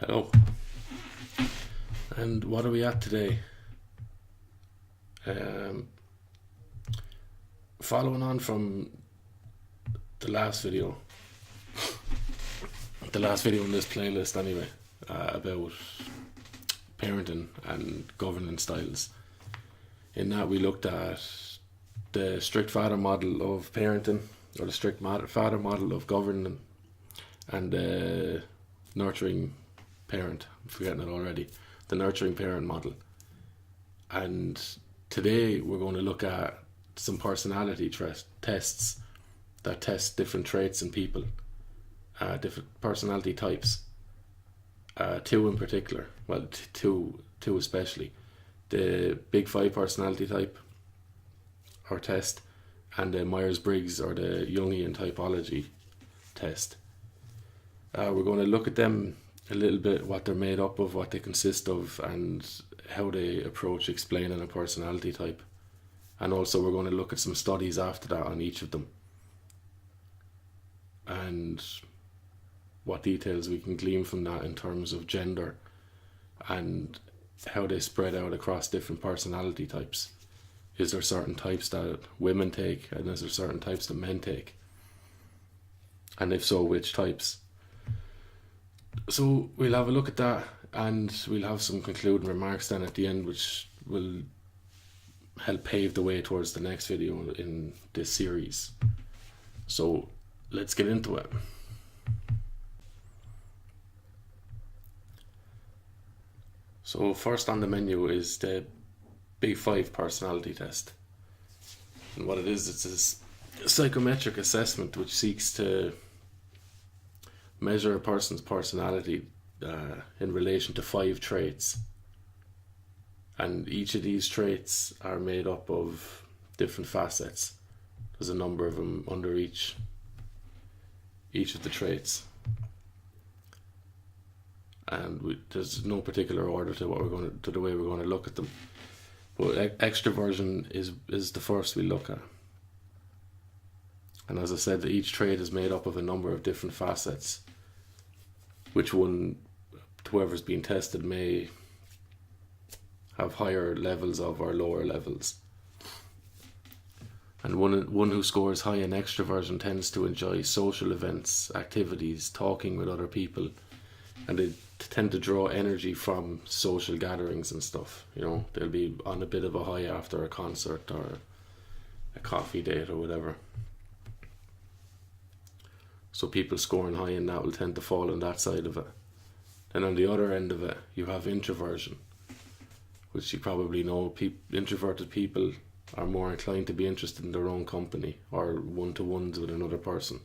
Hello. And what are we at today? Um, Following on from the last video, in this playlist anyway, about parenting and governing styles. In that we looked at the strict father model of parenting, or the strict father model of governing, and the nurturing parent, I'm forgetting it already, the nurturing parent model. And today we're going to look at some personality tests that test different traits in people, different personality types. Two in particular, well, two especially. The Big Five personality type, or test, and the Myers-Briggs or the Jungian typology test. We're going to look at them a little bit, what they're made up of, what they consist of, and how they approach explaining a personality type. And also we're going to look at some studies after that on each of them, and what details we can glean from that in terms of gender and how they spread out across different personality types. Is there certain types that women take, and is there certain types that men take? And if so, which types? So we'll have a look at that, and we'll have some concluding remarks then at the end, which will help pave the way towards the next video in this series. So let's get into it. So first on the menu is the Big Five personality test. And what it is, it's a psychometric assessment which seeks to measure a person's personality in relation to 5 traits. And each of these traits are made up of different facets. There's a number of them under each of the traits. And there's no particular order to the way we're going to look at them. But extroversion is the first we look at. And as I said, each trait is made up of a number of different facets, which one, whoever's being tested, may have higher levels of or lower levels. And one who scores high in extroversion tends to enjoy social events, activities, talking with other people, and they tend to draw energy from social gatherings and stuff. You know, they'll be on a bit of a high after a concert or a coffee date or whatever. So people scoring high in that will tend to fall on that side of it. And on the other end of it, you have introversion, which you probably know. Introverted people are more inclined to be interested in their own company, or one-to-ones with another person,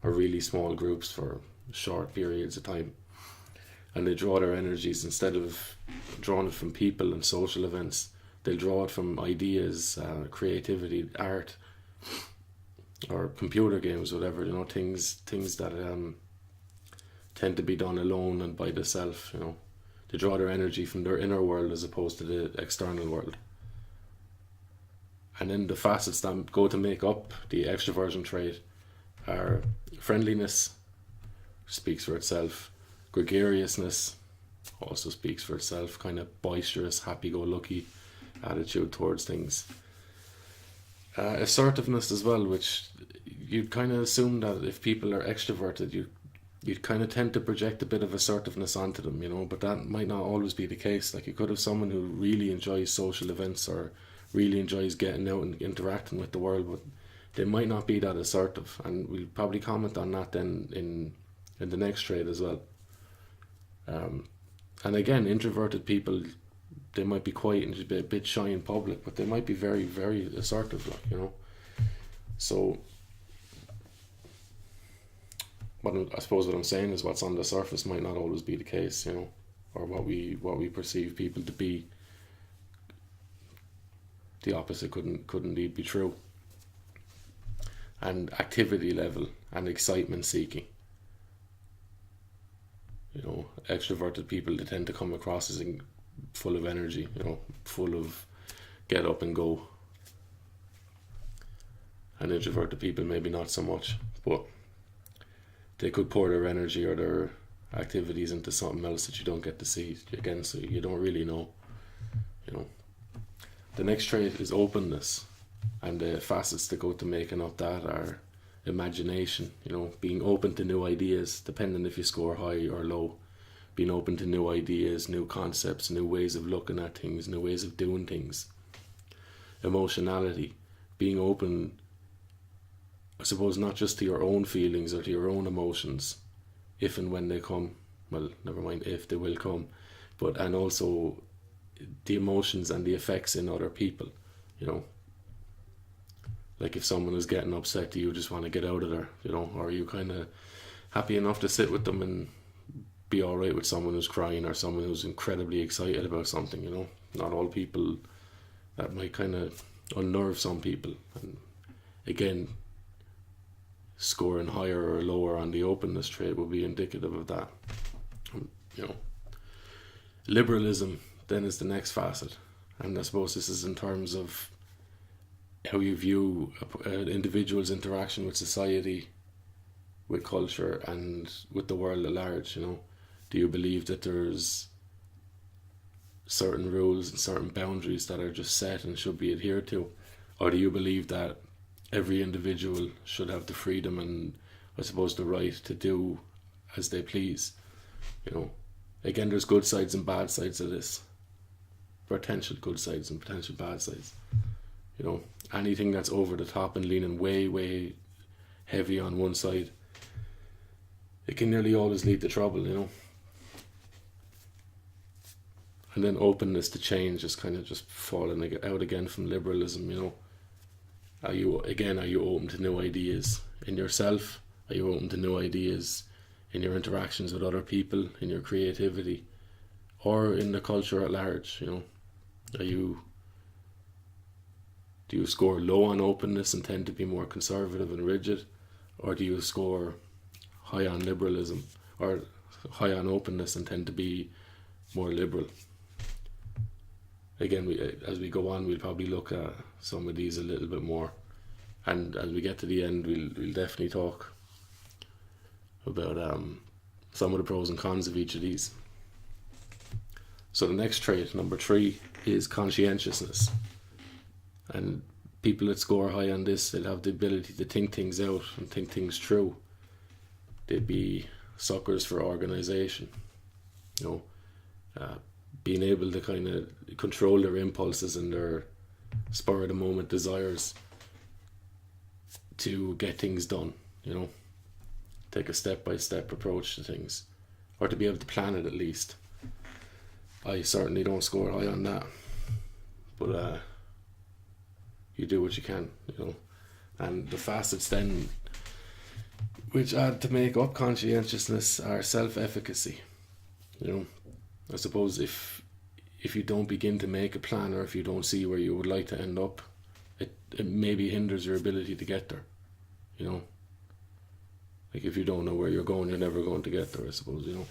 or really small groups for short periods of time. And they draw their energies, instead of drawing it from people and social events, they'll draw it from ideas, creativity, art, or computer games, whatever, you know, things that tend to be done alone and by themselves, you know. They draw their energy from their inner world as opposed to the external world. And then the facets that go to make up the extroversion trait are friendliness, speaks for itself. Gregariousness also speaks for itself, kind of boisterous, happy-go-lucky attitude towards things. Assertiveness as well, which you'd kind of assume that if people are extroverted, you'd kind of tend to project a bit of assertiveness onto them, you know, but that might not always be the case. Like, you could have someone who really enjoys social events or really enjoys getting out and interacting with the world, but they might not be that assertive, and we'll probably comment on that then in the next trait as well. And again, introverted people, they might be quiet and a bit shy in public, but they might be very, very assertive, like, you know. So I suppose what I'm saying is, what's on the surface might not always be the case, you know, or what we perceive people to be. The opposite couldn't indeed be true. And activity level and excitement seeking. You know, extroverted people, they tend to come across as full of energy, you know, full of get up and go. And introverted people maybe not so much, but they could pour their energy or activities into something else that you don't get to see again, so you don't really know, you know. The next trait is openness, and the facets that go to making up that are imagination, you know, being open to new ideas, depending if you score high or low, being open to new ideas, new concepts, new ways of looking at things, new ways of doing things. Emotionality, being open, I suppose, not just to your own feelings or to your own emotions, if and when they come, well, never mind if, they will come, but, and also the emotions and the effects in other people, you know. Like if someone is getting upset, do you just want to get out of there, you know, or are you kind of happy enough to sit with them and be alright with someone who's crying or someone who's incredibly excited about something, you know. Not all people, that might kind of unnerve some people. And again, scoring higher or lower on the openness trait will be indicative of that, you know. Liberalism then is the next facet, and I suppose this is in terms of how you view an individual's interaction with society, with culture, and with the world at large, you know. Do you believe that there's certain rules and certain boundaries that are just set and should be adhered to? Or do you believe that every individual should have the freedom and, I suppose, the right to do as they please? You know, again, there's good sides and bad sides of this. Potential good sides and potential bad sides. You know, anything that's over the top and leaning way, way heavy on one side, it can nearly always lead to trouble, you know. And then openness to change is kind of just falling out again from liberalism, you know. Are you open to new ideas in yourself? Are you open to new ideas in your interactions with other people, in your creativity, or in the culture at large, you know? Do you score low on openness and tend to be more conservative and rigid, or do you score high on liberalism or high on openness and tend to be more liberal? Again, as we go on, we'll probably look at some of these a little bit more, and as we get to the end, we'll definitely talk about some of the pros and cons of each of these. So the next trait, number 3, is conscientiousness. And people that score high on this, they'll have the ability to think things out and think things through. They'd be suckers for organisation, you know, being able to kind of control their impulses and their spur of the moment desires to get things done, you know, take a step-by-step approach to things, or to be able to plan it at least. I certainly don't score high on that, but you do what you can, you know. And the facets then which add to make up conscientiousness are self-efficacy, you know. I suppose if you don't begin to make a plan, or if you don't see where you would like to end up, it maybe hinders your ability to get there, you know. Like if you don't know where you're going, you're never going to get there, I suppose, you know.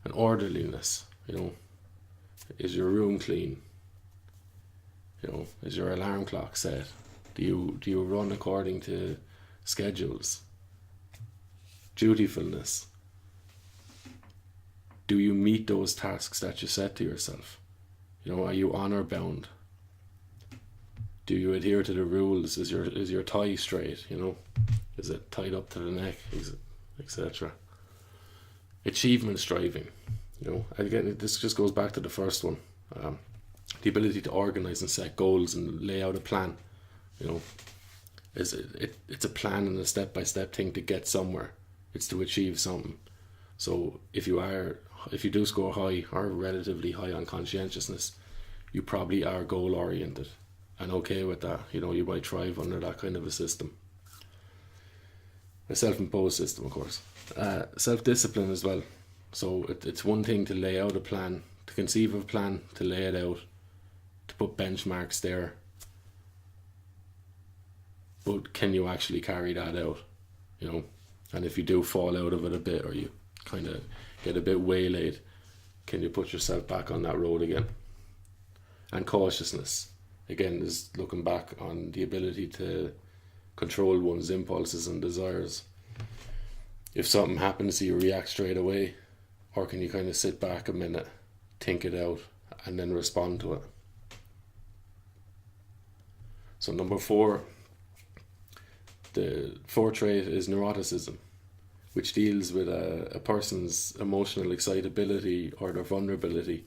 And orderliness, you know. Is your room clean? You know, is your alarm clock set? Do you run according to schedules? Dutifulness. Do you meet those tasks that you set to yourself? You know, are you honor bound? Do you adhere to the rules? Is your tie straight? You know, is it tied up to the neck, etc. Achievement striving. You know, again, this just goes back to the first one. The ability to organise and set goals and lay out a plan. You know, it's a plan and a step-by-step thing to get somewhere. It's to achieve something. So if you do score high or relatively high on conscientiousness, you probably are goal oriented and okay with that. You know, you might thrive under that kind of a system. A self-imposed system, of course. Self-discipline as well. So it's one thing to lay out a plan, to conceive of a plan, to lay it out, to put benchmarks there. But can you actually carry that out? You know, and if you do fall out of it a bit, or you kind of get a bit waylaid, can you put yourself back on that road again? And cautiousness, again, is looking back on the ability to control one's impulses and desires. If something happens, you react straight away. or can you kind of sit back a minute, think it out, and then respond to it? So number 4, the 4th trait is neuroticism, which deals with a person's emotional excitability or their vulnerability,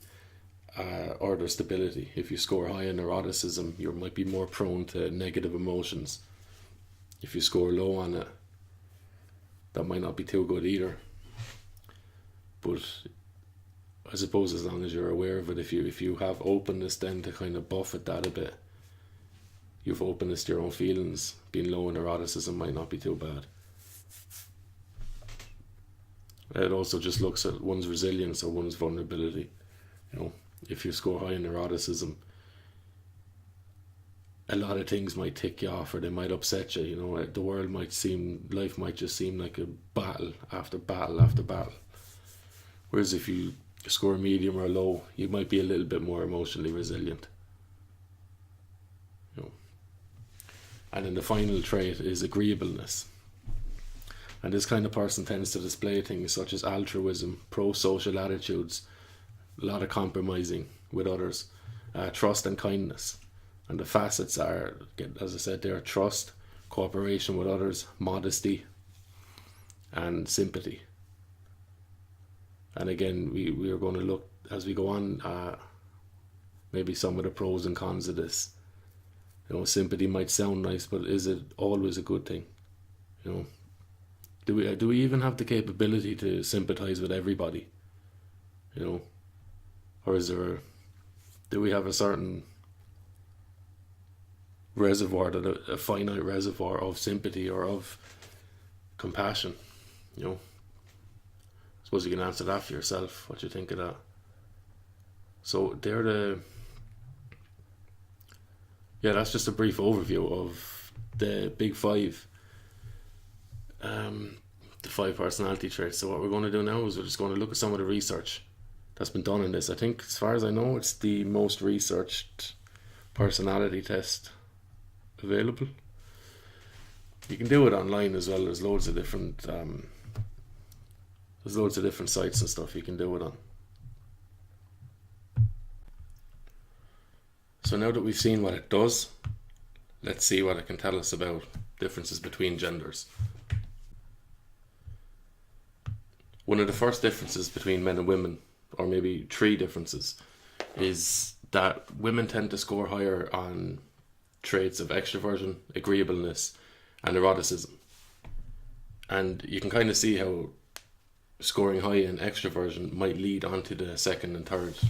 or their stability. If you score high in neuroticism, you might be more prone to negative emotions. If you score low on it, that might not be too good either. But I suppose as long as you're aware of it, if you have openness then to kind of buffet that a bit, you've openness to your own feelings, being low in neuroticism might not be too bad. It also just looks at one's resilience or one's vulnerability. If you score high in neuroticism, a lot of things might tick you off, or they might upset you. The world life might just seem like a battle after battle after battle. Whereas if you score medium or low, you might be a little bit more emotionally resilient. And then the final trait is agreeableness. And this kind of person tends to display things such as altruism, pro-social attitudes, a lot of compromising with others, trust and kindness. And the facets are, as I said there, trust, cooperation with others, modesty, and sympathy. And again, we are going to look, as we go on, maybe some of the pros and cons of this. Sympathy might sound nice, but is it always a good thing? Do we even have the capability to sympathize with everybody? Or do we have a certain reservoir, a finite reservoir of sympathy or of compassion? I suppose you can answer that for yourself, what you think of that. So that's just a brief overview of the big 5, the 5 personality traits. So what we're going to do now is we're just going to look at some of the research that's been done in this. I think, as far as I know, it's the most researched personality test available. You can do it online as well. There's loads of different sites and stuff you can do it on. So now that we've seen what it does, let's see what it can tell us about differences between genders. One of the first differences between men and women, or maybe 3 differences, is that women tend to score higher on traits of extroversion, agreeableness, and neuroticism. And you can kind of see how scoring high in extroversion might lead on to the 2nd and 3rd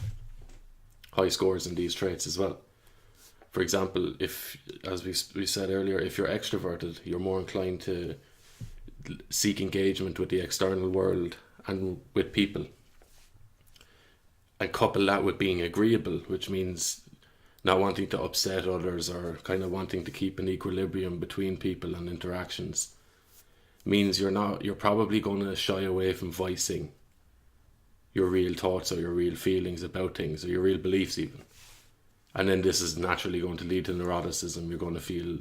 high scores in these traits as well. For example, if, as we said earlier, if you're extroverted, you're more inclined to seek engagement with the external world and with people. And couple that with being agreeable, which means not wanting to upset others or kind of wanting to keep an equilibrium between people and interactions, means you're probably going to shy away from voicing your real thoughts or your real feelings about things, or your real beliefs even. And then this is naturally going to lead to neuroticism. You're going to feel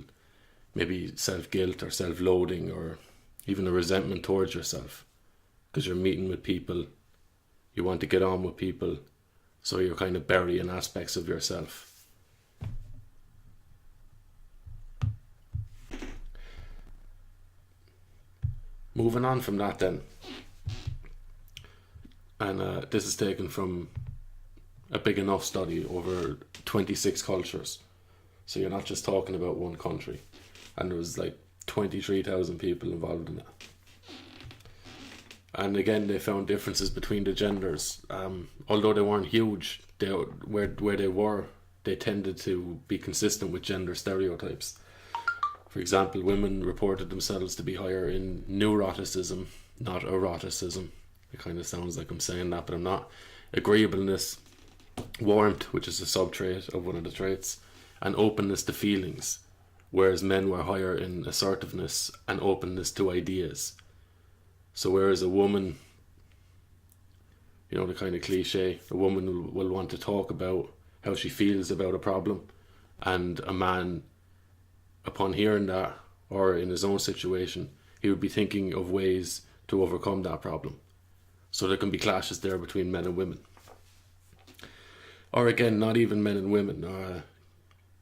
maybe self-guilt or self-loathing or even a resentment towards yourself, because you're meeting with people, you want to get on with people, so you're kind of burying aspects of yourself. Moving on from that then, and this is taken from a big enough study over 26 cultures, so you're not just talking about one country, and there was like 23,000 people involved in it. And again, they found differences between the genders. Although they weren't huge, where they were, they tended to be consistent with gender stereotypes. For example, women reported themselves to be higher in neuroticism, not eroticism. It kind of sounds like I'm saying that, but I'm not. Agreeableness, warmth, which is a sub-trait of one of the traits, and openness to feelings, whereas men were higher in assertiveness and openness to ideas. So whereas a woman, the kind of cliche, a woman will want to talk about how she feels about a problem, and a man, upon hearing that, or in his own situation, he would be thinking of ways to overcome that problem. So there can be clashes there between men and women. Or again, not even men and women.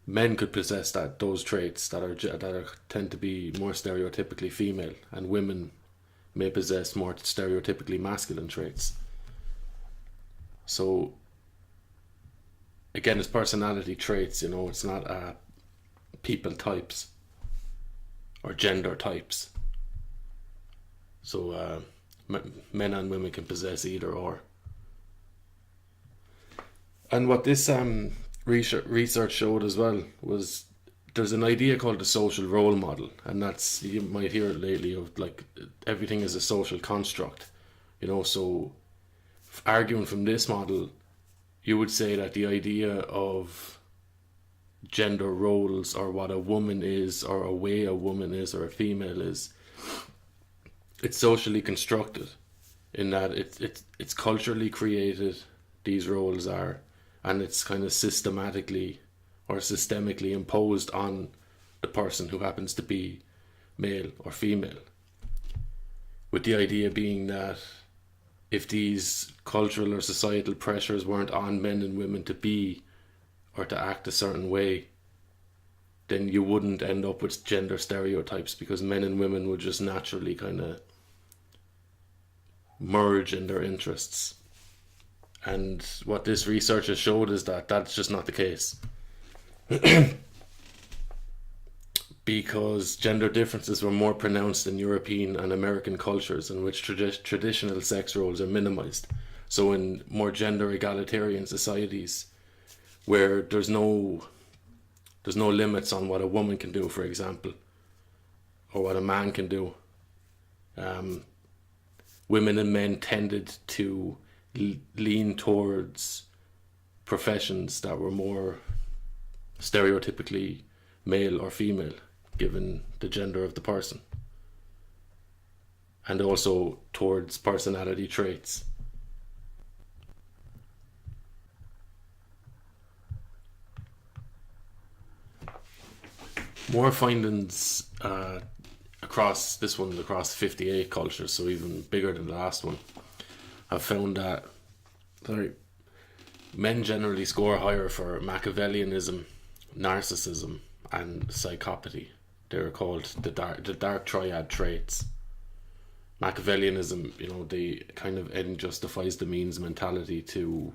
Men could possess those traits that tend to be more stereotypically female, and women may possess more stereotypically masculine traits. So again, it's personality traits. It's not people types or gender types. So men and women can possess either or. And what this research showed as well was there's an idea called the social role model, and that's, you might hear it lately, of like everything is a social construct. So arguing from this model, you would say that the idea of gender roles, or what a woman is, or a way a woman is, or a female is, it's socially constructed, in that it's culturally created, these roles are, and it's kind of systematically or systemically imposed on the person who happens to be male or female, with the idea being that if these cultural or societal pressures weren't on men and women to be or to act a certain way, then you wouldn't end up with gender stereotypes, because men and women would just naturally kind of merge in their interests. And what this research has showed is that that's just not the case. Because gender differences were more pronounced in European and American cultures, in which traditional sex roles are minimized. So in more gender egalitarian societies, where there's no limits on what a woman can do, for example, or what a man can do, women and men tended to lean towards professions that were more stereotypically male or female, given the gender of the person, and also towards personality traits. More findings across 58 cultures, so even bigger than the last one, have found that men generally score higher for Machiavellianism, narcissism, and psychopathy. They're called the dark triad traits. Machiavellianism, the kind of end justifies the means mentality to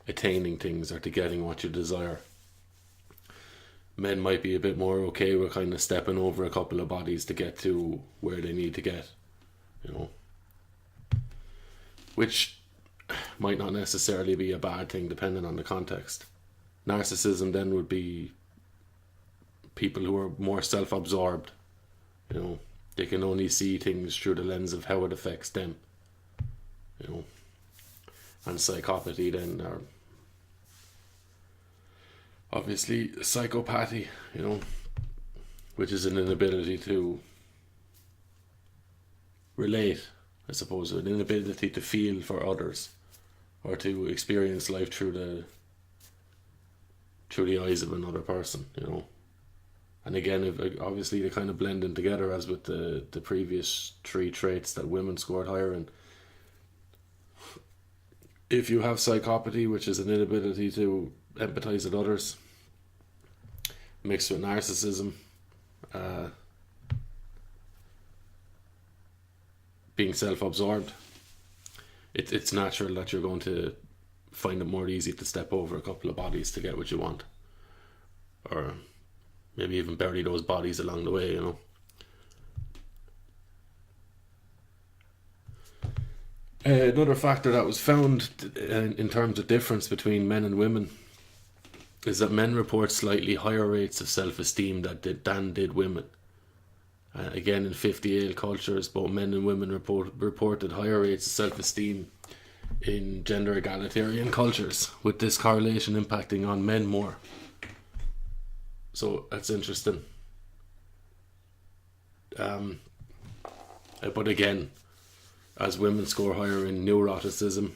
attaining things, or to getting what you desire. Men might be a bit more okay with kind of stepping over a couple of bodies to get to where they need to get, which might not necessarily be a bad thing depending on the context. Narcissism then would be people who are more self-absorbed. They can only see things through the lens of how it affects them. And psychopathy then are obviously psychopathy, which is an inability to relate, I suppose, an inability to feel for others, or to experience life through the eyes of another person, And again, obviously they kind of blend in together, as with the previous three traits that women scored higher in. If you have psychopathy, which is an inability to empathize with others, mixed with narcissism, being self-absorbed, it's natural that you're going to find it more easy to step over a couple of bodies to get what you want, or maybe even bury those bodies along the way, Another factor that was found in terms of difference between men and women is that men report slightly higher rates of self-esteem than did women. Again, in 58 cultures, both men and women reported higher rates of self-esteem in gender egalitarian cultures, with this correlation impacting on men more. So that's interesting. But again, as women score higher in neuroticism,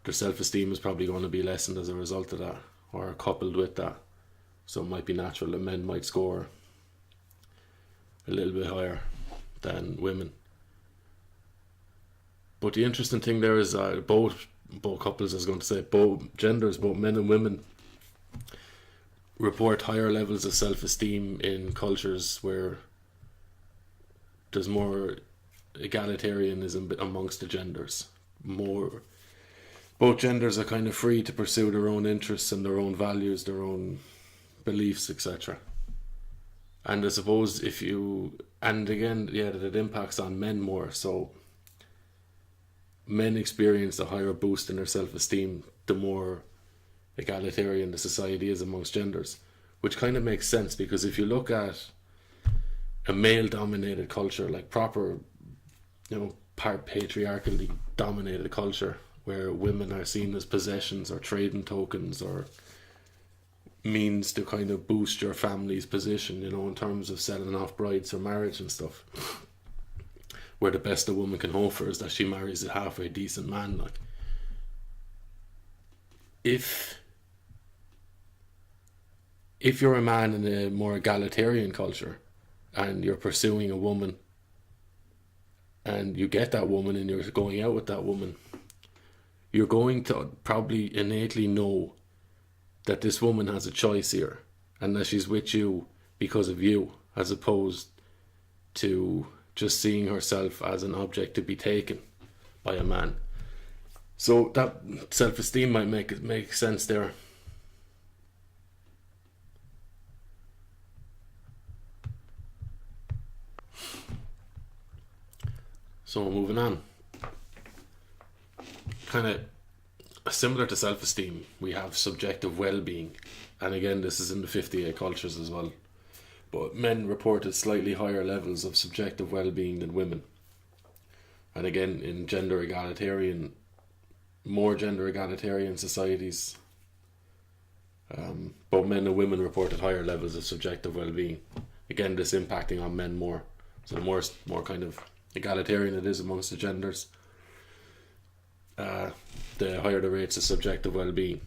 their self-esteem is probably going to be lessened as a result of that, or coupled with that. So it might be natural that men might score a little bit higher than women. But the interesting thing there is both couples, I was going to say, both genders, both men and women, report higher levels of self-esteem in cultures where there's more egalitarianism amongst the genders. Both genders are kind of free to pursue their own interests and their own values, their own beliefs, etc. And I suppose and again, yeah, that it impacts on men more. So men experience a higher boost in their self-esteem the more egalitarian the society is amongst genders, which kind of makes sense, because if you look at a male-dominated culture, like proper, patriarchally dominated culture, where women are seen as possessions or trading tokens or means to kind of boost your family's position, in terms of selling off brides for marriage and stuff, where the best a woman can hope for is that she marries a halfway decent man. Like, if you're a man in a more egalitarian culture and you're pursuing a woman and you get that woman and you're going out with that woman, you're going to probably innately know that this woman has a choice here and that she's with you because of you, as opposed to just seeing herself as an object to be taken by a man. So that self-esteem might make sense there. So moving on, kind of similar to self-esteem, we have subjective well-being, and again this is in the 58 cultures as well, but men reported slightly higher levels of subjective well-being than women. And again, in more gender egalitarian societies, both men and women reported higher levels of subjective well-being. Again, this impacting on men more. So the more kind of egalitarian it is amongst the genders, the higher the rates of subjective well-being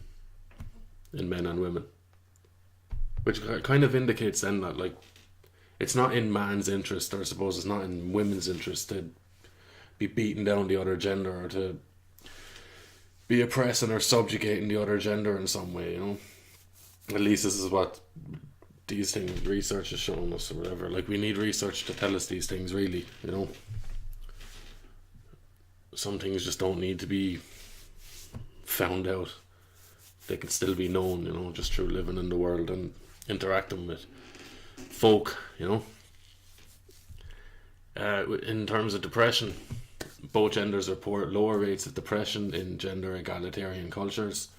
in men and women, which kind of indicates then that, like, it's not in man's interest, or I suppose it's not in women's interest, to be beating down the other gender or to be oppressing or subjugating the other gender in some way, At least this is what these things, research has shown us or whatever. Like, we need research to tell us these things, really, Some things just don't need to be found out. They can still be known, just through living in the world and interacting with folk, In terms of depression, both genders report lower rates of depression in gender egalitarian cultures.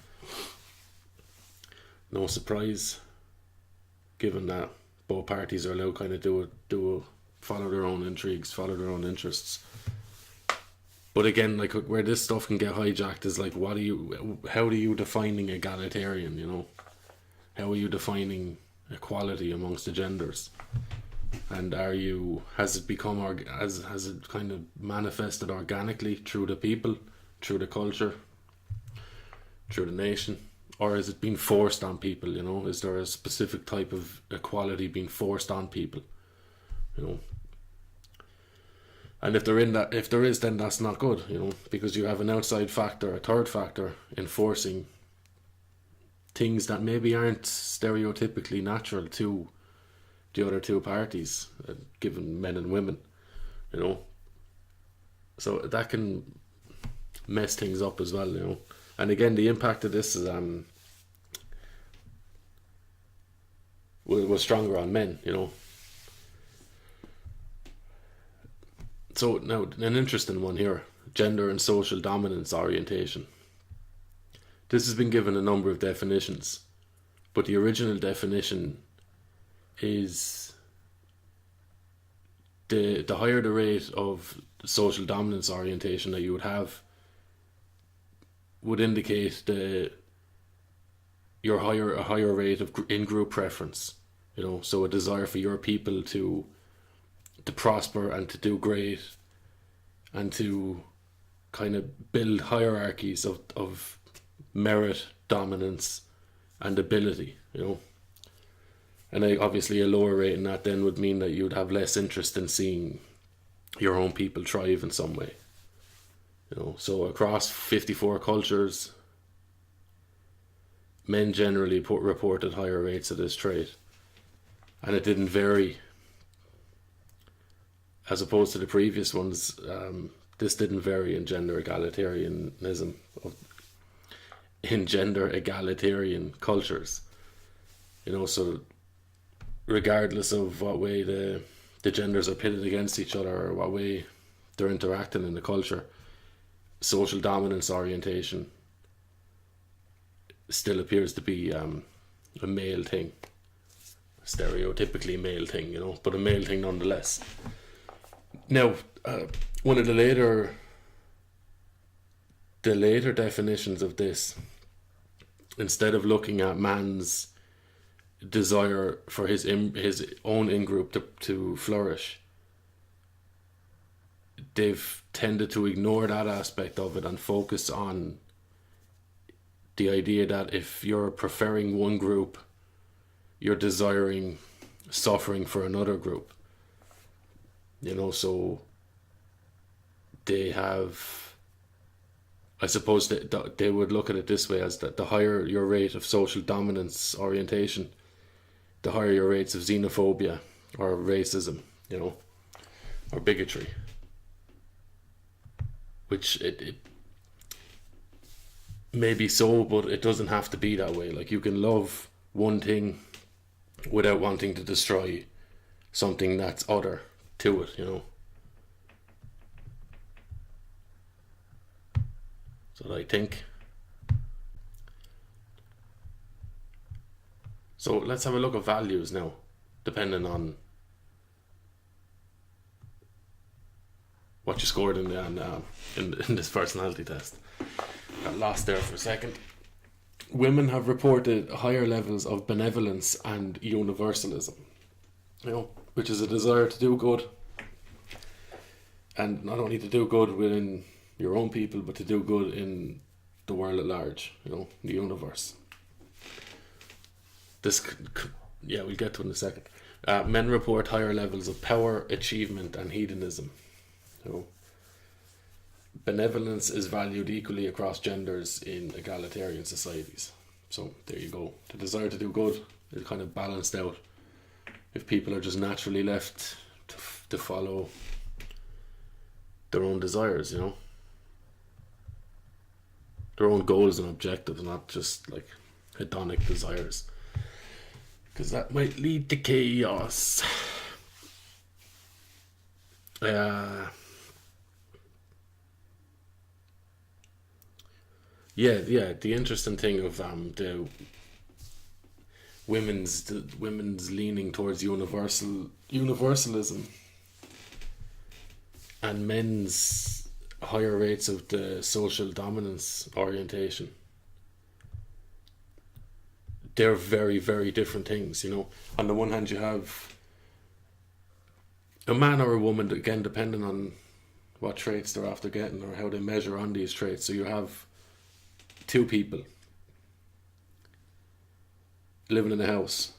No surprise, given that both parties are allowed kind of follow their own intrigues, follow their own interests. But again, like, where this stuff can get hijacked is like, how are you defining egalitarian, How are you defining equality amongst the genders? And has it become, has it kind of manifested organically through the people, through the culture, through the nation? Or is it being forced on people, Is there a specific type of equality being forced on people, And if there is, then that's not good, because you have an outside factor, a third factor, enforcing things that maybe aren't stereotypically natural to the other two parties, given men and women, So that can mess things up as well, And again, the impact of this is was stronger on men, So now, an interesting one here: gender and social dominance orientation. This has been given a number of definitions, but the original definition is the higher the rate of social dominance orientation that you would have would indicate a higher rate of in-group preference, so a desire for your people to prosper and to do great and to kind of build hierarchies of merit, dominance and ability, And obviously a lower rate in that then would mean that you would have less interest in seeing your own people thrive in some way. So across 54 cultures, men generally reported higher rates of this trait, and it didn't vary as opposed to the previous ones. This didn't vary in gender egalitarianism, in gender egalitarian cultures. So regardless of what way the genders are pitted against each other or what way they're interacting in the culture, social dominance orientation still appears to be a male thing, stereotypically male thing, but a male thing nonetheless. Now, one of the later definitions of this, instead of looking at man's desire for his own in-group to flourish, they've tended to ignore that aspect of it and focus on the idea that if you're preferring one group, you're desiring suffering for another group. So they have, I suppose that they would look at it this way, as that the higher your rate of social dominance orientation, the higher your rates of xenophobia or racism, or bigotry. Which it may be so, but it doesn't have to be that way. Like, you can love one thing without wanting to destroy something that's other to it, So I think. So let's have a look at values now, depending on what you scored in this personality test. Got lost there for a second. Women have reported higher levels of benevolence and universalism, which is a desire to do good, and not only to do good within your own people, but to do good in the world at large, the universe. We'll get to it in a second. Men report higher levels of power, achievement, and hedonism. Benevolence is valued equally across genders in egalitarian societies. So there you go. The desire to do good is kind of balanced out if people are just naturally left to follow their own desires, their own goals and objectives, not just like hedonic desires, because that might lead to chaos. The interesting thing of the women's leaning towards universalism and men's higher rates of the social dominance orientation. They're very, very different things, On the one hand, you have a man or a woman, again, depending on what traits they're after getting or how they measure on these traits. So you have two people living in a house.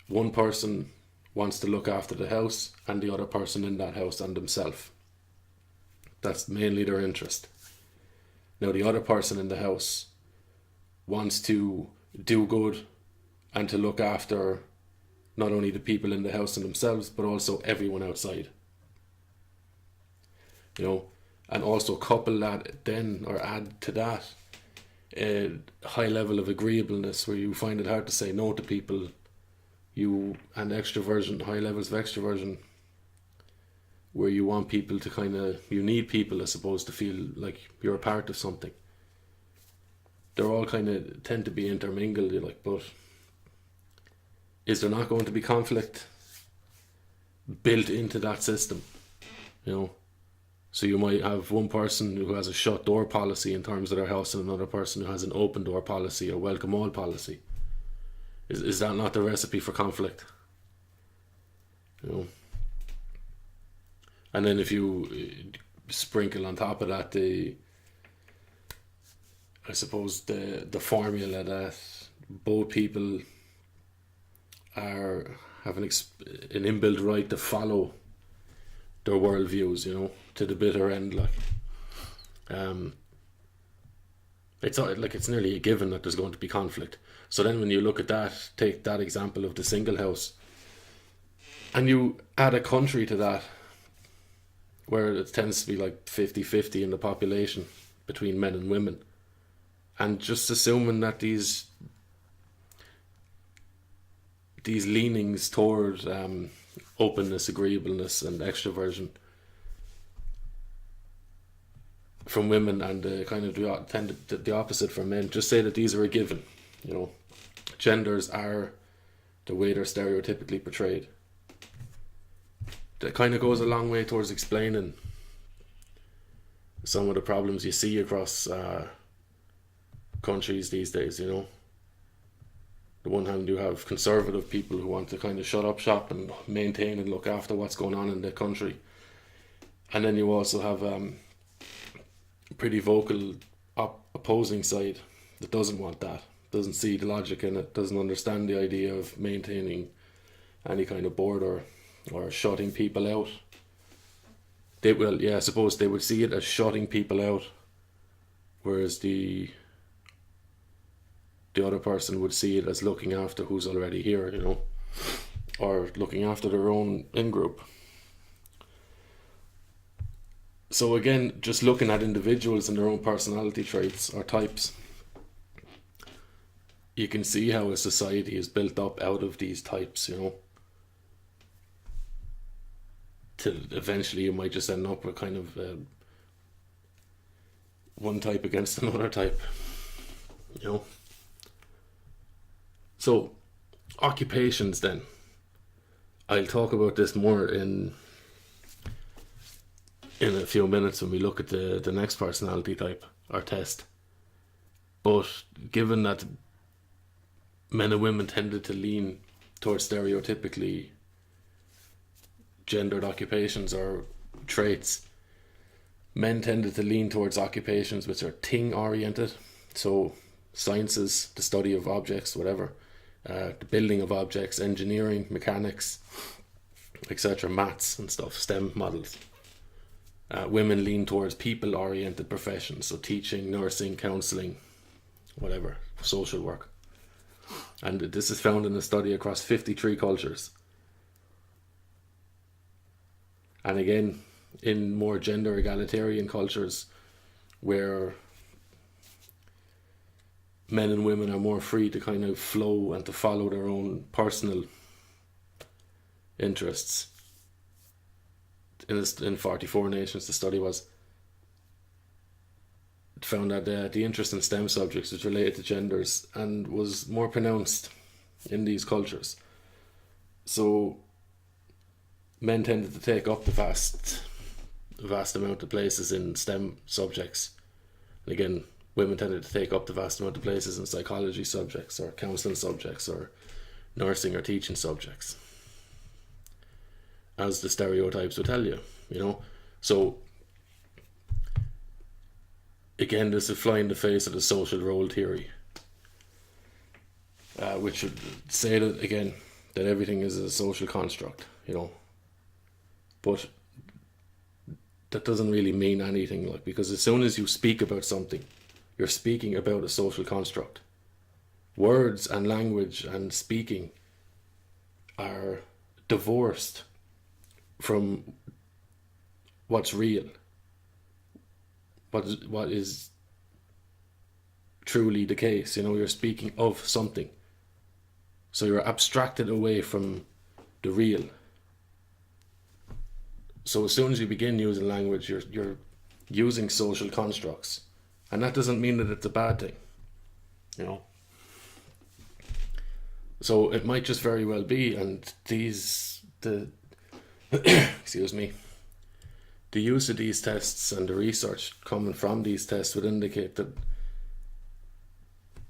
One person wants to look after the house and the other person in that house and themselves. That's mainly their interest. Now, the other person in the house wants to do good and to look after not only the people in the house and themselves, but also everyone outside. And also couple that then, or add to that, a high level of agreeableness where you find it hard to say no to people. And extroversion, high levels of extroversion, where you want people to you need people, I suppose, to feel like you're a part of something. They're all tend to be intermingled, but is there not going to be conflict built into that system? So you might have one person who has a shut door policy in terms of their house and another person who has an open door policy or welcome all policy. Is that not the recipe for conflict? And then if you sprinkle on top of that the formula that both people have an inbuilt right to follow their worldviews, to the bitter end. Like, it's nearly a given that there's going to be conflict. So then when you look at that, take that example of the single house, and you add a country to that where it tends to be like 50-50 in the population between men and women, and just assuming that these leanings toward openness, agreeableness and extroversion from women, and kind of the opposite from men, just say that these are a given. Genders are the way they're stereotypically portrayed. That kind of goes a long way towards explaining some of the problems you see across countries these days. The one hand you have conservative people who want to kind of shut up shop and maintain and look after what's going on in the country, and then you also have a pretty vocal opposing side that doesn't want that, doesn't see the logic in it, doesn't understand the idea of maintaining any kind of border or shutting people out. I suppose they would see it as shutting people out, whereas the other person would see it as looking after who's already here, or looking after their own in-group. So again, just looking at individuals and their own personality traits or types, you can see how a society is built up out of these types, till eventually you might just end up with kind of one type against another type, So, occupations then. I'll talk about this more in a few minutes when we look at the next personality type or test. But given that men and women tended to lean towards stereotypically gendered occupations or traits, men tended to lean towards occupations which are thing oriented. So sciences, the study of objects, whatever, the building of objects, engineering, mechanics, etc., maths and stuff, STEM models. Women lean towards people oriented professions, so teaching, nursing, counselling, whatever, social work. And this is found in a study across 53 cultures. And again, in more gender egalitarian cultures where men and women are more free to kind of flow and to follow their own personal interests. In 44 nations, the study was found that the interest in STEM subjects was related to genders and was more pronounced in these cultures. So men tended to take up the vast amount of places in STEM subjects. And again, women tended to take up the vast amount of places in psychology subjects or counselling subjects or nursing or teaching subjects, as the stereotypes would tell you, So again, this would fly in the face of the social role theory, which would say that, again, that everything is a social construct, But that doesn't really mean anything, because as soon as you speak about something, you're speaking about a social construct. Words and language and speaking are divorced from what's real, what is truly the case. You're speaking of something, so you're abstracted away from the real. So as soon as you begin using language, you're using social constructs, and that doesn't mean that it's a bad thing, So it might just very well be, and excuse me, the use of these tests and the research coming from these tests would indicate that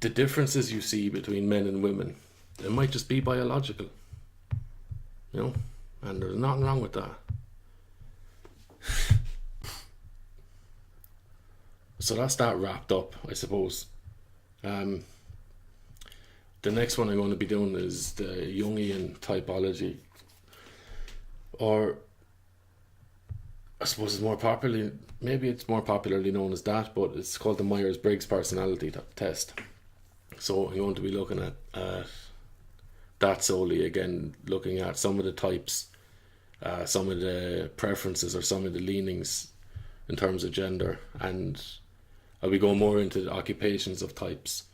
the differences you see between men and women, it might just be biological, and there's nothing wrong with that. So that's that wrapped up, I suppose. The next one I'm going to be doing is the Jungian typology, or I suppose it's more popularly, maybe it's more popularly known as that, but it's called the Myers-Briggs personality test. So I'm going to be looking at that solely, again, looking at some of the types, some of the preferences or some of the leanings in terms of gender, and I'll be going more into the occupations of types.